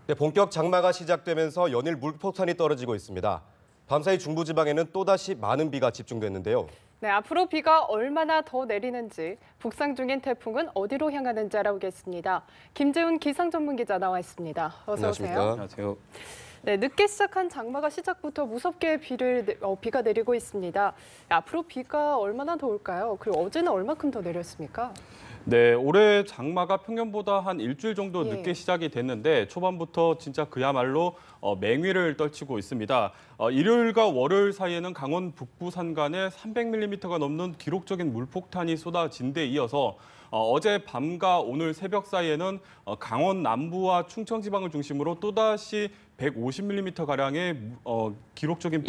네, 본격 장마가 시작되면서 연일 물폭탄이 떨어지고 있습니다. 밤사이 중부지방에는 또다시 많은 비가 집중됐는데요. 네, 앞으로 비가 얼마나 더 내리는지, 북상 중인 태풍은 어디로 향하는지 알아보겠습니다. 김재훈 기상전문기자 나와 있습니다. 어서 오세요. 안녕하십니까? 네, 늦게 시작한 장마가 시작부터 무섭게 비가 내리고 있습니다. 앞으로 비가 얼마나 더 올까요? 그리고 어제는 얼마큼 더 내렸습니까? 네, 올해 장마가 평년보다 한 일주일 정도 예. 늦게 시작이 됐는데 초반부터 진짜 그야말로 맹위를 떨치고 있습니다. 일요일과 월요일 사이에는 강원 북부 산간에 300mm가 넘는 기록적인 물폭탄이 쏟아진 데 이어서 어제 밤과 오늘 새벽 사이에는 강원 남부와 충청 지방을 중심으로 또다시 150mm가량의 기록적인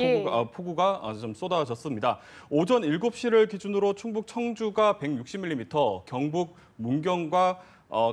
폭우가 좀 쏟아졌습니다. 오전 7시를 기준으로 충북 청주가 160mm, 경북 문경과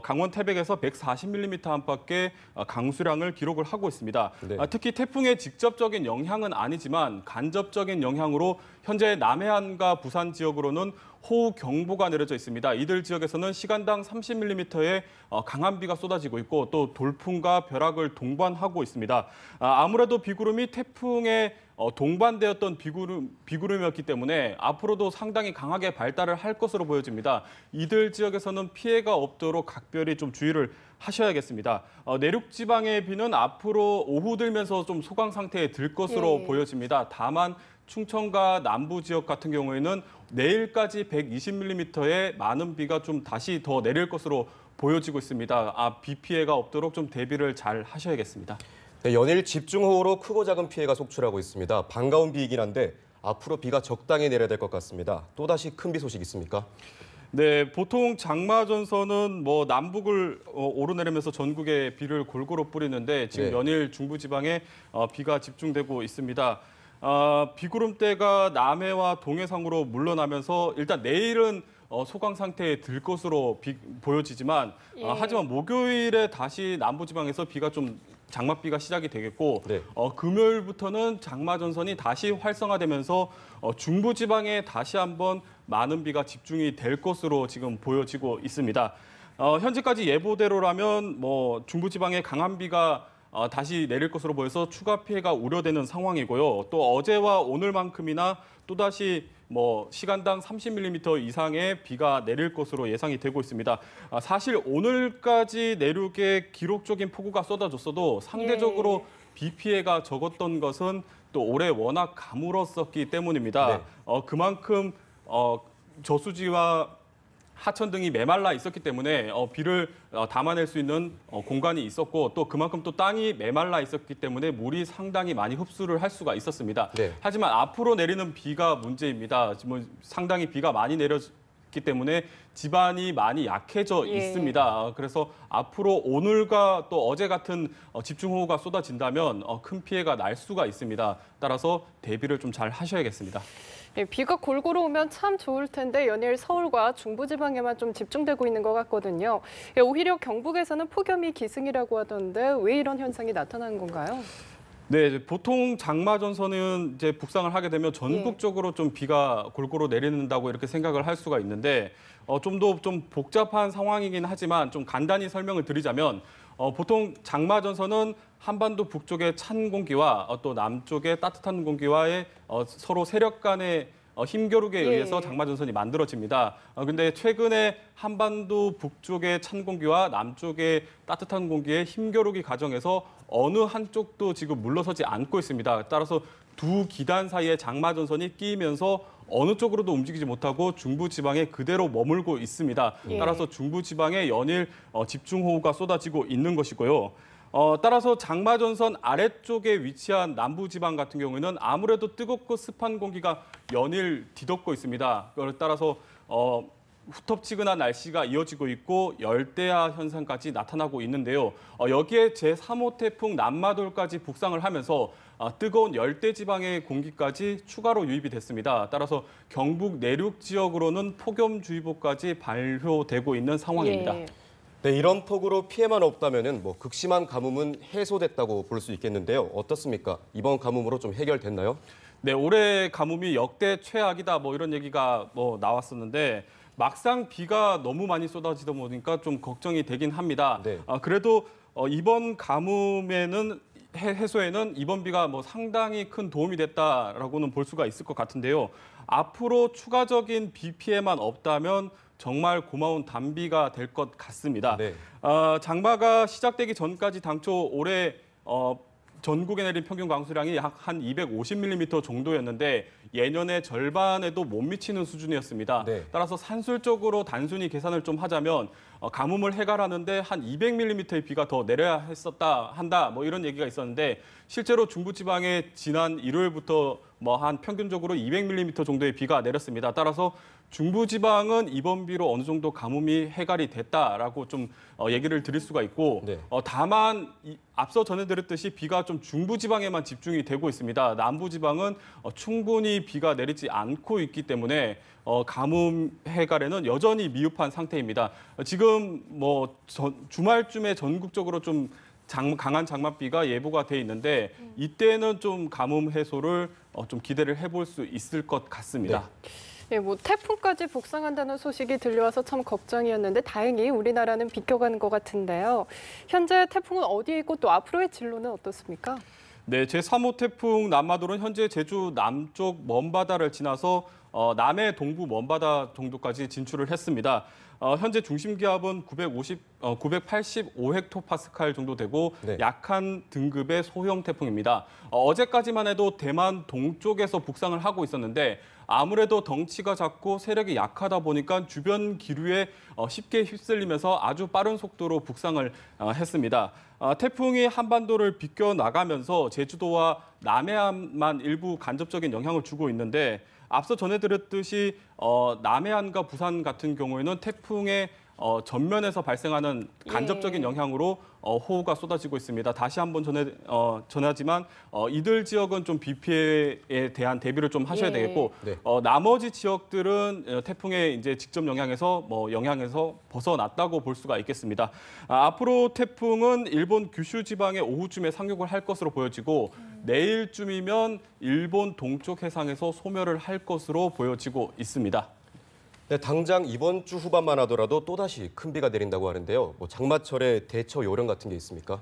강원 태백에서 140mm 안팎의 강수량을 기록을 하고 있습니다. 네. 특히 태풍의 직접적인 영향은 아니지만 간접적인 영향으로 현재 남해안과 부산 지역으로는 호우 경보가 내려져 있습니다. 이들 지역에서는 시간당 30mm의 강한 비가 쏟아지고 있고 또 돌풍과 벼락을 동반하고 있습니다. 아무래도 비구름이 태풍의 동반되었던 비구름이었기 때문에 앞으로도 상당히 강하게 발달을 할 것으로 보여집니다. 이들 지역에서는 피해가 없도록 각별히 좀 주의를 하셔야겠습니다. 내륙 지방의 비는 앞으로 오후 들면서 좀 소강 상태에 들 것으로 보여집니다. 다만 충청과 남부 지역 같은 경우에는 내일까지 120mm의 많은 비가 좀 다시 더 내릴 것으로 보여지고 있습니다. 비 피해가 없도록 좀 대비를 잘 하셔야겠습니다. 네, 연일 집중호우로 크고 작은 피해가 속출하고 있습니다. 반가운 비이긴 한데 앞으로 비가 적당히 내려야 될 것 같습니다. 또다시 큰 비 소식 있습니까? 네, 보통 장마 전선은 남북을 오르내리면서 전국에 비를 골고루 뿌리는데 지금 네. 연일 중부지방에 비가 집중되고 있습니다. 비구름대가 남해와 동해상으로 물러나면서 일단 내일은 소강 상태에 들 것으로 보여지지만 하지만 목요일에 다시 남부지방에서 비가 좀 장맛비가 시작이 되겠고 네. 금요일부터는 장마 전선이 다시 활성화되면서 중부지방에 다시 한번 많은 비가 집중이 될 것으로 지금 보여지고 있습니다. 현재까지 예보대로라면 중부지방에 강한 비가 다시 내릴 것으로 보여서 추가 피해가 우려되는 상황이고요. 또 어제와 오늘만큼이나 또다시 시간당 30mm 이상의 비가 내릴 것으로 예상이 되고 있습니다. 사실 오늘까지 내륙에 기록적인 폭우가 쏟아졌어도 상대적으로 비 피해가 적었던 것은 또 올해 워낙 가물었었기 때문입니다. 네. 그만큼 저수지와 하천 등이 메말라 있었기 때문에 비를 담아낼 수 있는 공간이 있었고 또 그만큼 또 땅이 메말라 있었기 때문에 물이 상당히 많이 흡수를 할 수가 있었습니다. 네. 하지만 앞으로 내리는 비가 문제입니다. 지금 상당히 비가 많이 내렸기 때문에 지반이 많이 약해져 있습니다. 그래서 앞으로 오늘과 또 어제 같은 집중호우가 쏟아진다면 큰 피해가 날 수가 있습니다. 따라서 대비를 좀 잘 하셔야겠습니다. 비가 골고루 오면 참 좋을 텐데 연일 서울과 중부지방에만 좀 집중되고 있는 것 같거든요. 오히려 경북에서는 폭염이 기승이라고 하던데 왜 이런 현상이 나타나는 건가요? 네, 보통 장마 전선은 이제 북상을 하게 되면 전국적으로 좀 비가 골고루 내린다고 이렇게 생각을 할 수가 있는데 좀 더 좀 복잡한 상황이긴 하지만 좀 간단히 설명을 드리자면 보통 장마 전선은 한반도 북쪽의 찬 공기와 또 남쪽의 따뜻한 공기와의 서로 세력 간의 힘겨루기에 의해서 장마 전선이 만들어집니다. 근데 최근에 한반도 북쪽의 찬 공기와 남쪽의 따뜻한 공기의 힘겨루기 과정에서 어느 한쪽도 지금 물러서지 않고 있습니다. 따라서 두 기단 사이에 장마 전선이 끼이면서 어느 쪽으로도 움직이지 못하고 중부지방에 그대로 머물고 있습니다. 따라서 중부지방에 연일 집중호우가 쏟아지고 있는 것이고요. 따라서 장마 전선 아래쪽에 위치한 남부지방 같은 경우에는 아무래도 뜨겁고 습한 공기가 연일 뒤덮고 있습니다. 따라서 후텁지근한 날씨가 이어지고 있고 열대야 현상까지 나타나고 있는데요. 여기에 제3호 태풍 남마돌까지 북상을 하면서 뜨거운 열대지방의 공기까지 추가로 유입이 됐습니다. 따라서 경북 내륙 지역으로는 폭염주의보까지 발효되고 있는 상황입니다. 네, 이런 폭우로 피해만 없다면 극심한 가뭄은 해소됐다고 볼 수 있겠는데요. 어떻습니까? 이번 가뭄으로 좀 해결됐나요? 네, 올해 가뭄이 역대 최악이다 이런 얘기가 나왔었는데 막상 비가 너무 많이 쏟아지다 보니까 좀 걱정이 되긴 합니다. 네. 그래도 이번 가뭄에는 해소에는 이번 비가 뭐 상당히 큰 도움이 됐다라고는 볼 수가 있을 것 같은데요. 앞으로 추가적인 비 피해만 없다면 정말 고마운 단비가 될 것 같습니다. 네. 장마가 시작되기 전까지 당초 올해 전국에 내린 평균 강수량이 약 한 250mm 정도였는데 예년의 절반에도 못 미치는 수준이었습니다. 네. 따라서 산술적으로 단순히 계산을 좀 하자면 가뭄을 해결하는데 한 200mm의 비가 더 내려야 한다 뭐 이런 얘기가 있었는데 실제로 중부지방에 지난 일요일부터 뭐 한 평균적으로 200mm 정도의 비가 내렸습니다. 따라서 중부지방은 이번 비로 어느 정도 가뭄이 해결이 됐다라고 좀 얘기를 드릴 수가 있고 네. 다만 앞서 전해드렸듯이 비가 좀 중부지방에만 집중이 되고 있습니다. 남부지방은 충분히 비가 내리지 않고 있기 때문에 가뭄 해결에는 여전히 미흡한 상태입니다. 지금 뭐 주말쯤에 전국적으로 좀 강한 장맛비가 예보가 돼 있는데 이때는 좀 가뭄 해소를 좀 기대를 해볼 수 있을 것 같습니다. 네, 뭐 태풍까지 북상한다는 소식이 들려와서 참 걱정이었는데 다행히 우리나라는 비껴가는 것 같은데요. 현재 태풍은 어디에 있고 또 앞으로의 진로는 어떻습니까? 네, 제3호 태풍 남마돌은 현재 제주 남쪽 먼바다를 지나서 남해 동부 먼바다 정도까지 진출을 했습니다. 현재 중심 기압은 985헥토파스칼 정도 되고 네. 약한 등급의 소형 태풍입니다. 어제까지만 해도 대만 동쪽에서 북상을 하고 있었는데 아무래도 덩치가 작고 세력이 약하다 보니까 주변 기류에 쉽게 휩쓸리면서 아주 빠른 속도로 북상을 했습니다. 태풍이 한반도를 비껴나가면서 제주도와 남해안만 일부 간접적인 영향을 주고 있는데 앞서 전해드렸듯이 남해안과 부산 같은 경우에는 태풍의 전면에서 발생하는 간접적인 영향으로 호우가 쏟아지고 있습니다. 다시 한번 전하지만 이들 지역은 좀 비 피해에 대한 대비를 좀 하셔야 되겠고 네. 나머지 지역들은 태풍의 이제 직접 영향에서 벗어났다고 볼 수가 있겠습니다. 앞으로 태풍은 일본 규슈 지방에 오후쯤에 상륙을 할 것으로 보여지고 내일쯤이면 일본 동쪽 해상에서 소멸을 할 것으로 보여지고 있습니다. 네, 당장 이번 주 후반만 하더라도 또다시 큰 비가 내린다고 하는데요. 뭐 장마철에 대처 요령 같은 게 있습니까?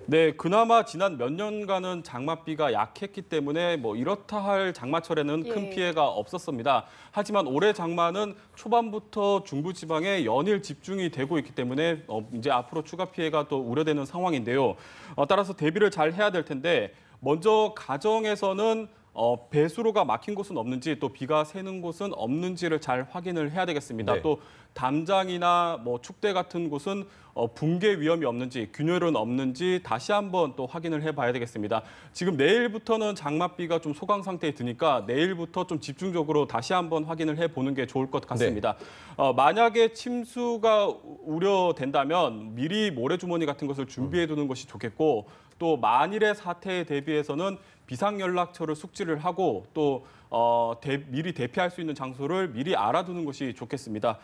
네, 그나마 지난 몇 년간은 장맛비가 약했기 때문에 뭐 이렇다 할 장마철에는 큰 피해가 없었습니다. 하지만 올해 장마는 초반부터 중부지방에 연일 집중이 되고 있기 때문에 이제 앞으로 추가 피해가 또 우려되는 상황인데요. 따라서 대비를 잘 해야 될 텐데 먼저 가정에서는 배수로가 막힌 곳은 없는지 또 비가 새는 곳은 없는지를 잘 확인을 해야 되겠습니다. 네. 또 담장이나 뭐 축대 같은 곳은 붕괴 위험이 없는지 균열은 없는지 다시 한번 또 확인을 해봐야 되겠습니다. 지금 내일부터는 장맛비가 좀 소강 상태에 드니까 내일부터 좀 집중적으로 다시 한번 확인을 해보는 게 좋을 것 같습니다. 만약에 침수가 우려된다면 미리 모래주머니 같은 것을 준비해두는 것이 좋겠고 또 만일의 사태에 대비해서는 비상연락처를 숙지를 하고 또 미리 대피할 수 있는 장소를 미리 알아두는 것이 좋겠습니다.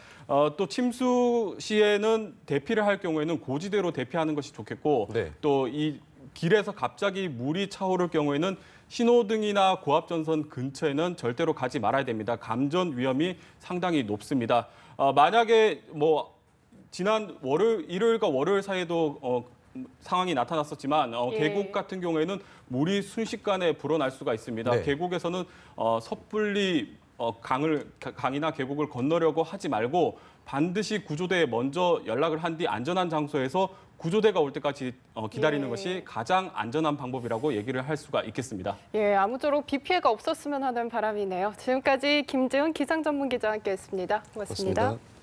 또 침수 시에는 대피를 할 경우에는 고지대로 대피하는 것이 좋겠고 네. 또 이 길에서 갑자기 물이 차오를 경우에는 신호등이나 고압전선 근처에는 절대로 가지 말아야 됩니다. 감전 위험이 상당히 높습니다. 만약에 뭐 지난 일요일과 월요일 사이에도 상황이 나타났었지만 계곡 같은 경우에는 물이 순식간에 불어날 수가 있습니다. 네. 계곡에서는 섣불리 강이나 계곡을 건너려고 하지 말고 반드시 구조대에 먼저 연락을 한 뒤 안전한 장소에서 구조대가 올 때까지 기다리는 것이 가장 안전한 방법이라고 얘기를 할 수가 있겠습니다. 예, 아무쪼록 비 피해가 없었으면 하는 바람이네요. 지금까지 김지은 기상전문기자와 함께했습니다. 고맙습니다. 그렇습니다.